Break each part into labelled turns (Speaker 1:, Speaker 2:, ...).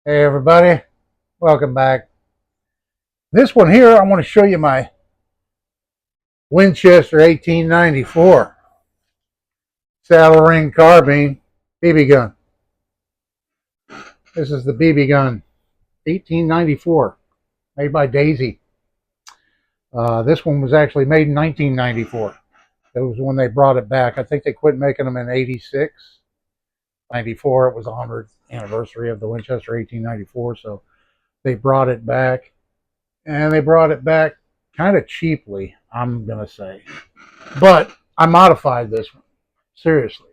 Speaker 1: Hey everybody, welcome back. This one here, I want to show you my Winchester 1894 saddle ring carbine BB gun. This is the BB gun 1894, made by Daisy. This one was actually made in 1994. It was when they brought it back. I think they quit making them in 86. 94, it was the 100th anniversary of the Winchester 1894, so they brought it back. And they brought it back kind of cheaply, I'm going to say. But I modified this one. Seriously,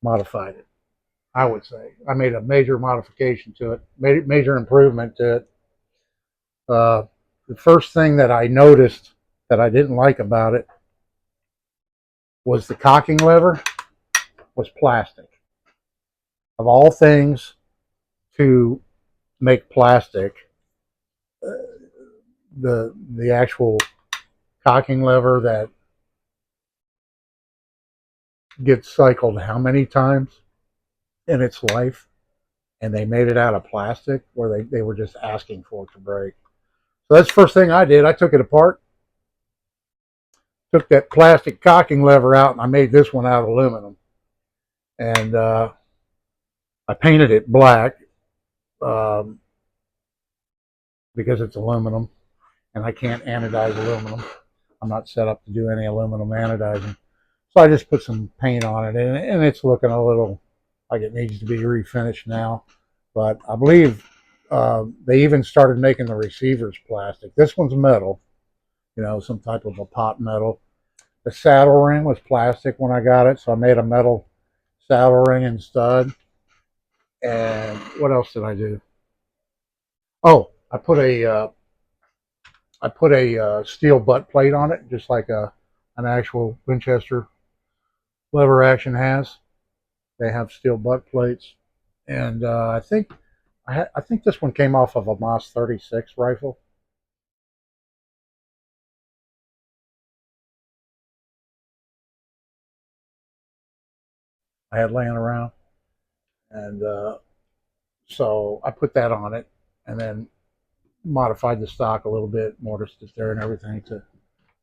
Speaker 1: modified it. I would say I made a major modification to it, made a major improvement to it. The first thing that I noticed that I didn't like about it was the cocking lever was plastic. Of all things to make plastic, the actual cocking lever that gets cycled how many times in its life, and they made it out of plastic where they were just asking for it to break. So that's the first thing I did. I took it apart, took that plastic cocking lever out, and I made this one out of aluminum. And I painted it black um, because it's aluminum, and I can't anodize aluminum. I'm not set up to do any aluminum anodizing. So I just put some paint on it, and it's looking a little like it needs to be refinished now. But I believe they even started making the receivers plastic. This one's metal, some type of a pot metal. The saddle ring was plastic when I got it, so I made a metal saddle ring and stud. And what else did I do? Oh, I put a steel butt plate on it, just like an actual Winchester lever action has. They have steel butt plates, and I think this one came off of a Moss 36 rifle. I had laying around, and so I put that on it, and then modified the stock a little bit, mortised it there and everything to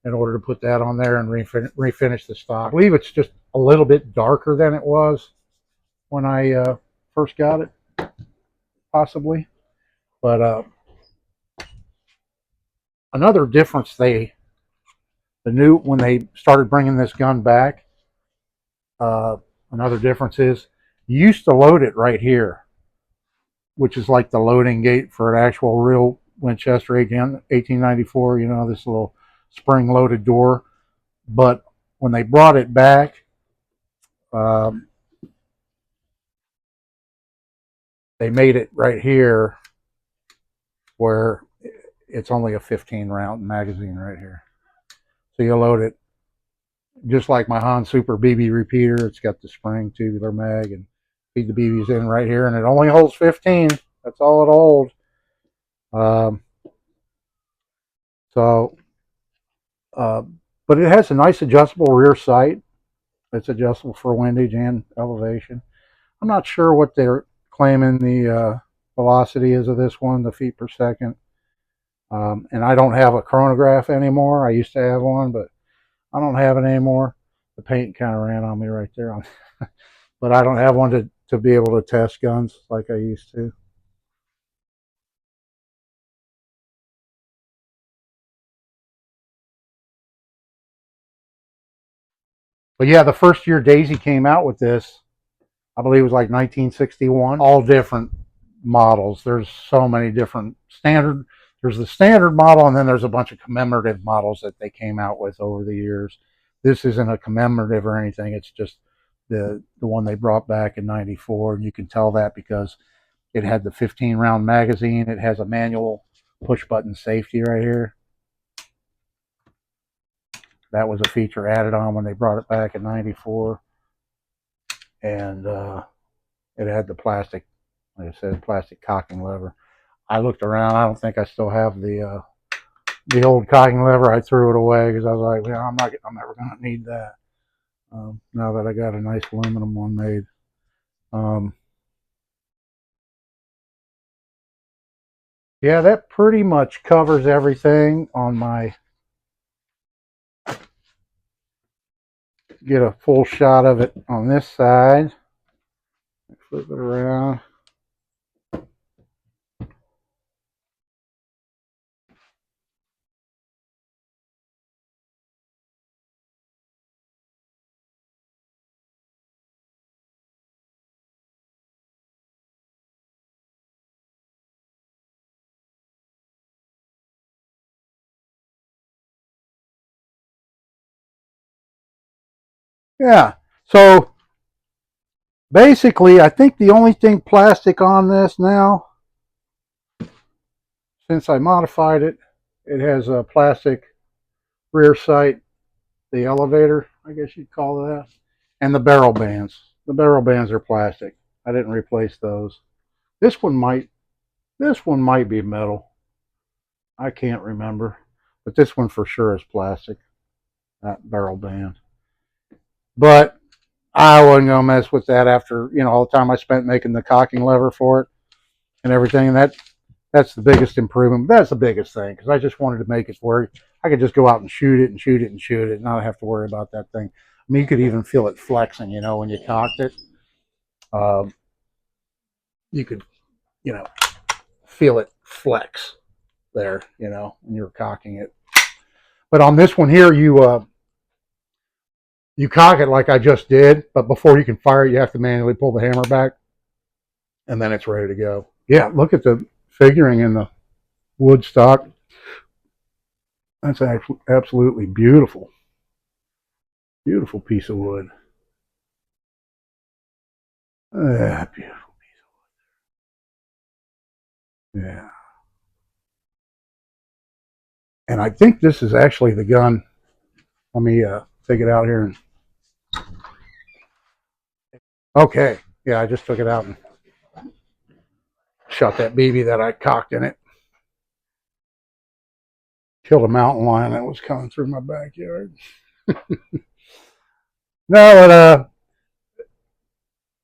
Speaker 1: in order to put that on there and refinish the stock. I believe it's just a little bit darker than it was when I first got it, possibly. But another difference the new when they started bringing this gun back, uh, another difference is you used to load it right here, which is like the loading gate for an actual real Winchester 1894. This little spring loaded door. But when they brought it back, um, they made it right here where it's only a 15 round magazine right here. So you load it just like my Han Super BB repeater. It's got the spring tubular mag and feed the BBs in right here, and it only holds 15. That's all it holds. Um, so, uh, but it has a nice adjustable rear sight. It's adjustable for windage and elevation. I'm not sure what they're claiming the velocity is of this one, the feet per second. And I don't have a chronograph anymore. I used to have one, but I don't have it anymore. The paint kind of ran on me right there. But I don't have one to be able to test guns like I used to. But yeah, the first year Daisy came out with this, I believe it was like 1961. All different models. There's so many different standard. There's the standard model, and then there's a bunch of commemorative models that they came out with over the years. This isn't a commemorative or anything. It's just the one they brought back in '94, and you can tell that because it had the 15 round magazine. It has a manual push button safety right here. That was a feature added on when they brought it back in '94, and it had the plastic, like I said, plastic cocking lever. I looked around. I don't think I still have the old cocking lever. I threw it away because I was like, well, I'm never going to need that. Now that I got a nice aluminum one made. Um, Yeah, that pretty much covers everything on my, get a full shot of it on this side. Flip it around. Yeah, so basically I think the only thing plastic on this now, since I modified it, it has a plastic rear sight, the elevator, I guess you'd call that, and the barrel bands. The barrel bands are plastic. I didn't replace those. This one might this one might be metal. I can't remember. But this one for sure is plastic, that barrel band. But I wasn't gonna mess with that after, all the time I spent making the cocking lever for it and everything. And that's the biggest improvement. That's the biggest thing, because I just wanted to make it where I could just go out and shoot it and shoot it and shoot it and not have to worry about that thing. I mean, you could even feel it flexing, when you cocked it. Um, you could, you know, feel it flex there, when you're cocking it. But on this one here, you cock it like I just did, but before you can fire it, you have to manually pull the hammer back, and then it's ready to go. Yeah, look at the figuring in the wood stock. That's actually absolutely beautiful. Beautiful piece of wood. Beautiful. Yeah. And I think this is actually the gun. Let me take it out here. Okay. Yeah, I just took it out and shot that BB that I cocked in it. Killed a mountain lion that was coming through my backyard. No, but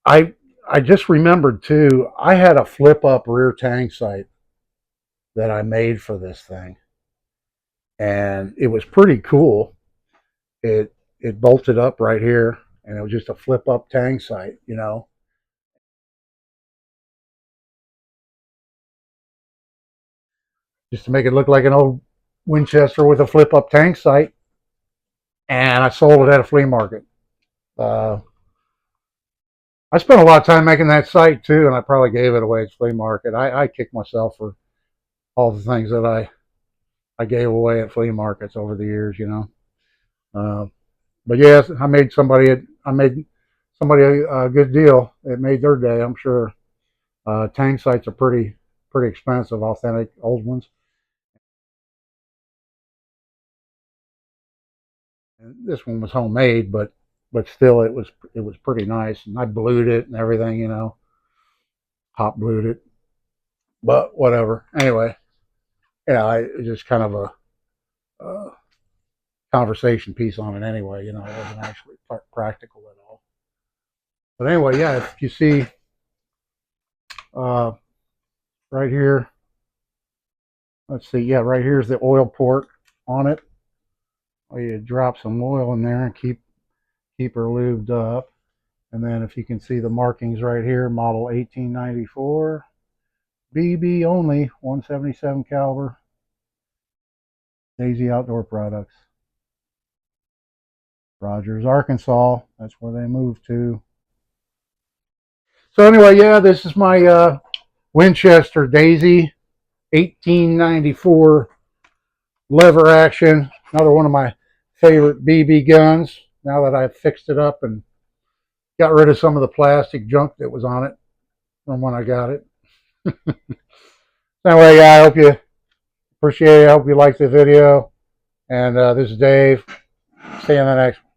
Speaker 1: I just remembered too. I had a flip up rear tang sight that I made for this thing, and it was pretty cool. It bolted up right here, and it was just a flip up tang sight. Just to make it look like an old Winchester with a flip up tang sight. And I sold it at a flea market. Uh, I spent a lot of time making that sight too, and I probably gave it away at the flea market. I kick myself for all the things that I gave away at flea markets over the years. Uh, but yes, I made somebody a good deal. It made their day, I'm sure. Tang sights are pretty expensive, authentic old ones. And this one was homemade, but still, it was pretty nice. And I blued it and everything, hot blued it. But whatever. Anyway, yeah, just kind of a conversation piece on it anyway. It wasn't actually practical at all. But anyway, yeah, if you see uh, right here, let's see, yeah, right here's the oil port on it. You drop some oil in there and keep her lubed up. And then if you can see the markings right here, model 1894, BB only, 177 caliber, Daisy Outdoor Products. Rogers, Arkansas, that's where they moved to. So anyway, yeah, this is my Winchester Daisy 1894 lever action. Another one of my favorite BB guns. Now that I've fixed it up and got rid of some of the plastic junk that was on it from when I got it. Anyway, yeah, I hope you appreciate it. I hope you liked the video. And this is Dave. See you in the next one.